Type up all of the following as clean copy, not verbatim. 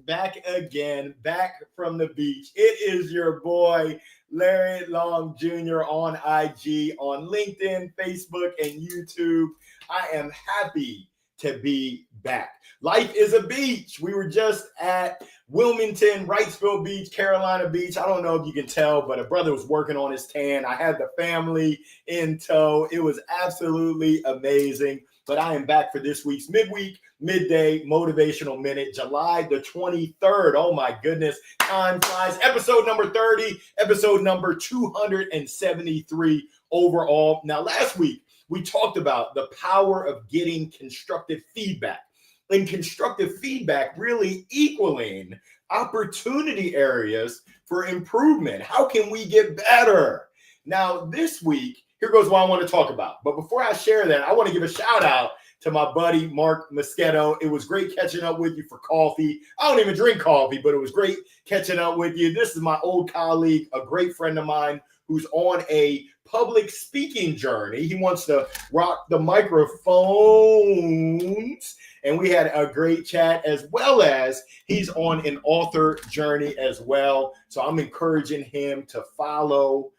back again, back from the beach. It is your boy, Larry Long Jr. on IG, on LinkedIn, Facebook, and YouTube. I am happy to be back. Life is a beach. We were just at Wilmington, Wrightsville Beach, Carolina Beach. I don't know if you can tell, but a brother was working on his tan. I had the family in tow. It was absolutely amazing. But I am back for this week's Midweek, Midday Motivational Minute, July the 23rd. Oh my goodness, time flies. Episode number 30, episode number 273 overall. Now, last week, we talked about the power of getting constructive feedback, and constructive feedback really equaling opportunity areas for improvement. How can we get better? Now, this week, here goes what I want to talk about. But before I share that, I want to give a shout out to my buddy, Mark Mosquito. It was great catching up with you for coffee. I don't even drink coffee, but it was great catching up with you. This is my old colleague, a great friend of mine who's on a public speaking journey. He wants to rock the microphones. And we had a great chat, as well as he's on an author journey as well. So I'm encouraging him to follow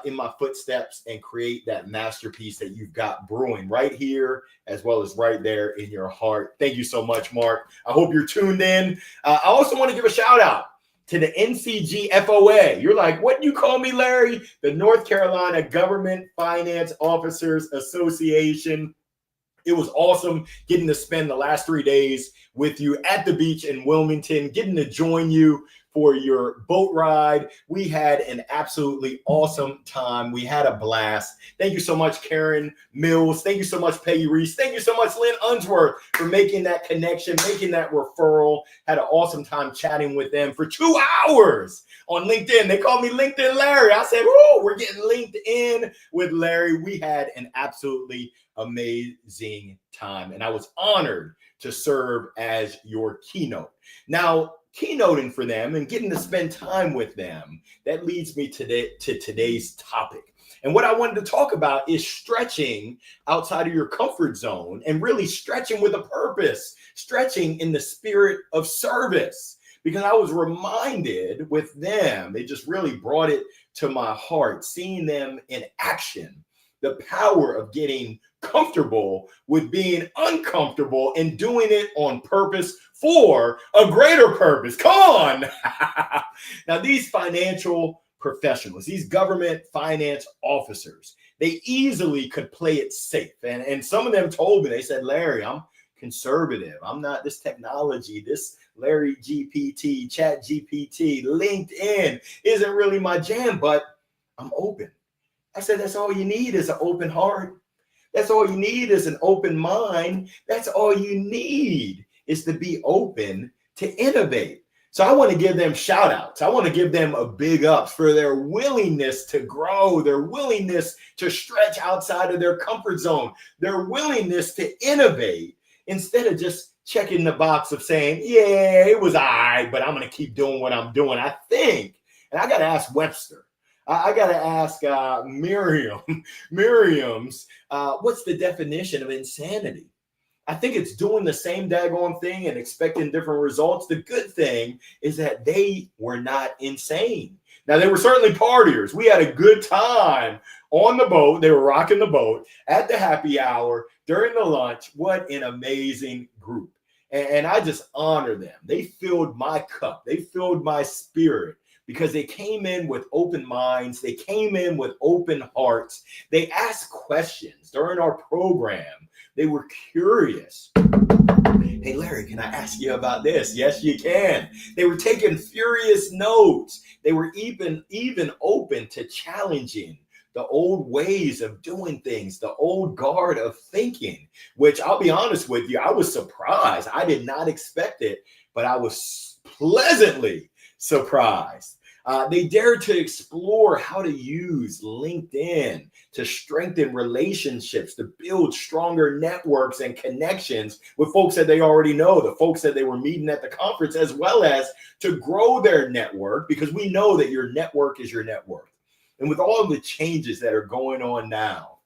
in my footsteps and create that masterpiece that you've got brewing right here, as well as right there in your heart. Thank you so much, Mark. I hope you're tuned in. I also want to give a shout out to the NCGFOA. You're like, what do you call me, Larry? The North Carolina Government Finance Officers Association. It was awesome getting to spend the last 3 days with you at the beach in Wilmington, getting to join you for your boat ride. We had an absolutely awesome time. We had a blast. Thank you so much, Karen Mills. Thank you so much, Peggy Reese. Thank you so much, Lynn Unsworth, for making that connection, making that referral. Had an awesome time chatting with them for 2 hours on LinkedIn. They called me LinkedIn Larry. I said, whoa, we're getting linked in with Larry. We had an absolutely amazing time, and I was honored to serve as your keynote. Now, keynoting for them and getting to spend time with them, that leads me to today's topic. And what I wanted to talk about is stretching outside of your comfort zone and really stretching with a purpose, stretching in the spirit of service. Because I was reminded with them, they just really brought it to my heart, seeing them in action, the power of getting comfortable with being uncomfortable and doing it on purpose for a greater purpose. Come on. Now, these financial professionals, these government finance officers, they easily could play it safe. And some of them told me, they said, Larry, I'm conservative. I'm not this technology, this Larry GPT, Chat GPT, LinkedIn isn't really my jam, but I'm open. I said, that's all you need is an open heart. That's all you need is an open mind. That's all you need is to be open to innovate. So I want to give them shout outs. I want to give them a big ups for their willingness to grow, their willingness to stretch outside of their comfort zone, their willingness to innovate instead of just checking the box of saying, yeah, it was all right, but I'm going to keep doing what I'm doing. I think, and I got to ask Webster. I got to ask Miriam's, what's the definition of insanity? I think it's doing the same daggone thing and expecting different results. The good thing is that they were not insane. Now, they were certainly partiers. We had a good time on the boat. They were rocking the boat at the happy hour during the lunch. What an amazing group. And I just honor them. They filled my cup. They filled my spirit, because they came in with open minds. They came in with open hearts. They asked questions during our program. They were curious. Hey, Larry, can I ask you about this? Yes, you can. They were taking furious notes. They were even open to challenging the old ways of doing things, the old guard of thinking, which I'll be honest with you, I was surprised. I did not expect it, but I was pleasantly surprised. They dared to explore how to use LinkedIn to strengthen relationships, to build stronger networks and connections with folks that they already know, the folks that they were meeting at the conference, as well as to grow their network, because we know that your network is your net worth. And with all the changes that are going on now,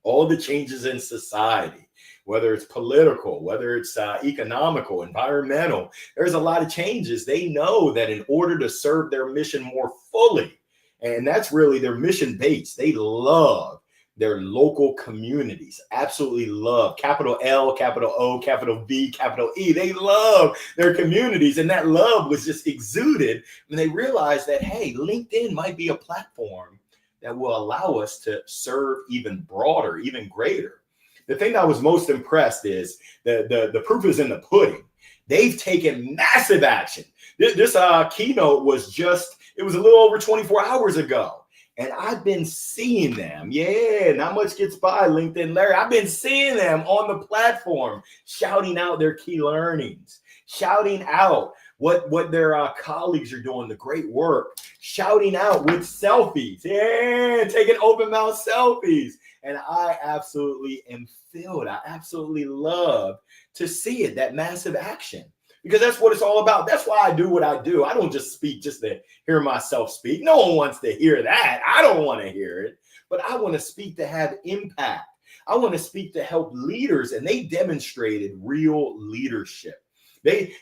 all the changes in society, whether it's political, whether it's economical, environmental. There's a lot of changes. They know that in order to serve their mission more fully, and that's really their mission base, they love their local communities, absolutely love, capital L, capital O, capital V, capital E. They love their communities. And that love was just exuded when they realized that, hey, LinkedIn might be a platform that will allow us to serve even broader, even greater. The thing that I was most impressed is the proof is in the pudding. They've taken massive action. This keynote was it was a little over 24 hours ago. And I've been seeing them. Yeah, not much gets by LinkedIn Larry. I've been seeing them on the platform, shouting out their key learnings, shouting out what their colleagues are doing, the great work, shouting out with selfies. Yeah, taking open mouth selfies. And I absolutely am filled. I absolutely love to see it, that massive action. Because that's what it's all about. That's why I do what I do. I don't just speak just to hear myself speak. No one wants to hear that. I don't want to hear it. But I want to speak to have impact. I want to speak to help leaders. And they demonstrated real leadership. They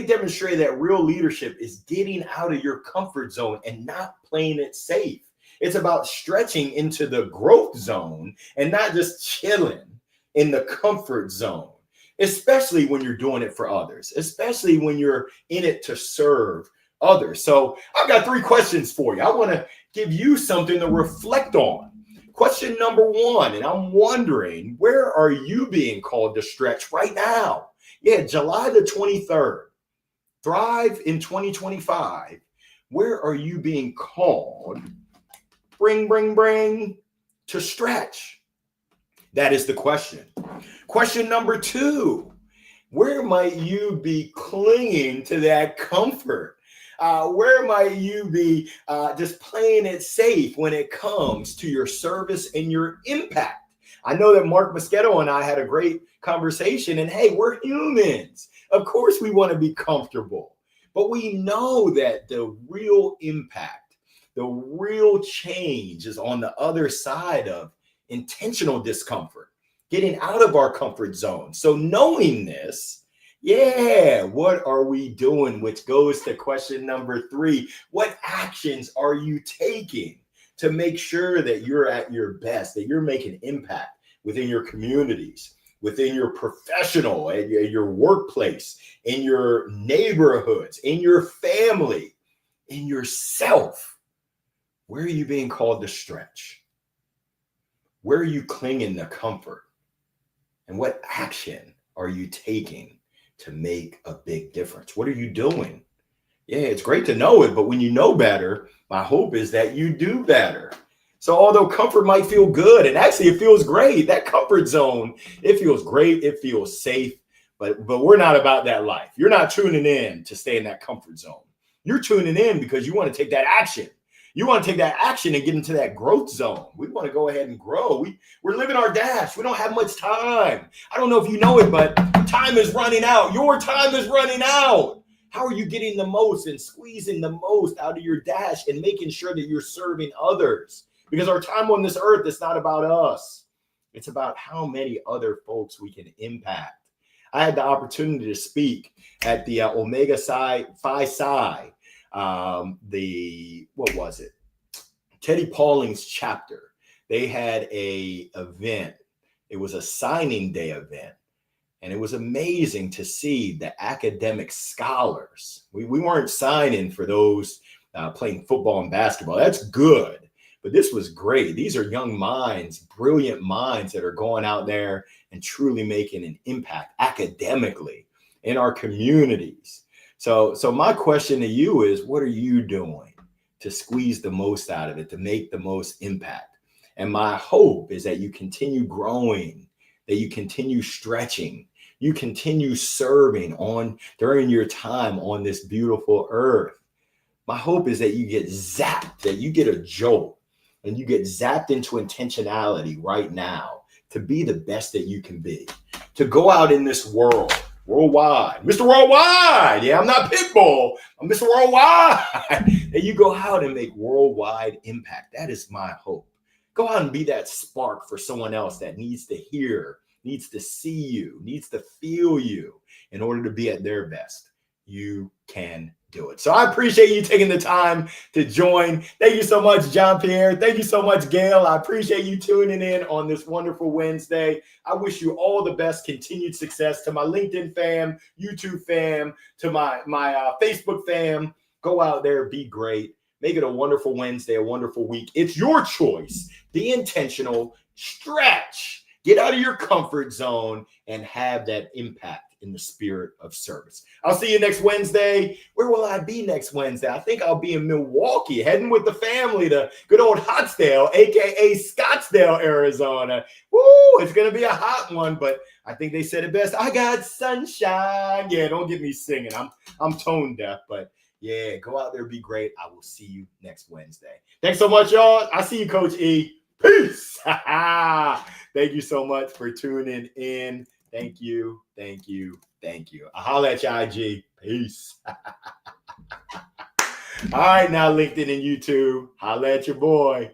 demonstrated that real leadership is getting out of your comfort zone and not playing it safe. It's about stretching into the growth zone and not just chilling in the comfort zone. Especially when you're doing it for others, especially when you're in it to serve others. So I've got 3 questions for you. I want to give you something to reflect on. Question number 1, and I'm wondering, where are you being called to stretch right now? Yeah, July the 23rd, Thrive in 2025. Where are you being called? Bring to stretch. That is the question. Question number 2, where might you be clinging to that comfort? Where might you be just playing it safe when it comes to your service and your impact? I know that Mark Moschetto and I had a great conversation, and hey, we're humans. Of course, we want to be comfortable, but we know that the real impact, the real change is on the other side of intentional discomfort, getting out of our comfort zone. So knowing this, what are we doing? Which goes to question number 3. What actions are you taking to make sure that you're at your best, that you're making impact within your communities, within your professional, and your workplace, in your neighborhoods, in your family, in yourself? Where are you being called to stretch? Where are you clinging to comfort? And what action are you taking to make a big difference? What are you doing? Yeah, it's great to know it, but when you know better, my hope is that you do better. So although comfort might feel good, and actually it feels great, that comfort zone, it feels great, it feels safe, but we're not about that life. You're not tuning in to stay in that comfort zone. You're tuning in because you want to take that action. You want to take that action and get into that growth zone. We want to go ahead and grow. We're living our dash. We don't have much time. I don't know if you know it, but time is running out. Your time is running out. How are you getting the most and squeezing the most out of your dash and making sure that you're serving others? Because our time on this earth is not about us. It's about how many other folks we can impact. I had the opportunity to speak at the Omega Phi Psi. Teddy Pauling's chapter. They had a event. It was a signing day event. And it was amazing to see the academic scholars. We weren't signing for those playing football and basketball. That's good. But this was great. These are young minds, brilliant minds that are going out there and truly making an impact academically in our communities. So my question to you is, what are you doing to squeeze the most out of it, to make the most impact? And my hope is that you continue growing, that you continue stretching, you continue serving during your time on this beautiful earth. My hope is that you get zapped, that you get a jolt, and you get zapped into intentionality right now to be the best that you can be, to go out in this world. Worldwide. Mr. Worldwide. Yeah, I'm not Pitbull. I'm Mr. Worldwide. And you go out and make worldwide impact. That is my hope. Go out and be that spark for someone else that needs to hear needs to see you, needs to feel you in order to be at their best. You can do it. So I appreciate you taking the time to join. Thank you so much, John Pierre. Thank you so much, Gail. I appreciate you tuning in on this wonderful Wednesday. I wish you all the best, continued success. To my LinkedIn fam, YouTube fam, to my Facebook fam, go out there, be great. Make it a wonderful Wednesday, a wonderful week. It's your choice. Be intentional, stretch, get out of your comfort zone, and have that impact in the spirit of service. I'll see you next Wednesday. Where will I be next Wednesday? I think I'll be in Milwaukee, heading with the family to good old Hottsdale, aka Scottsdale, Arizona. Woo! It's going to be a hot one, but I think they said it best. I got sunshine. Yeah, don't get me singing. I'm tone deaf, but yeah, go out there, be great. I will see you next Wednesday. Thanks so much, y'all. I see you, Coach E. Peace. Thank you so much for tuning in. Thank you. Thank you. Thank you. I'll holler at you, IG. Peace. All right, now LinkedIn and YouTube. Holla at your boy.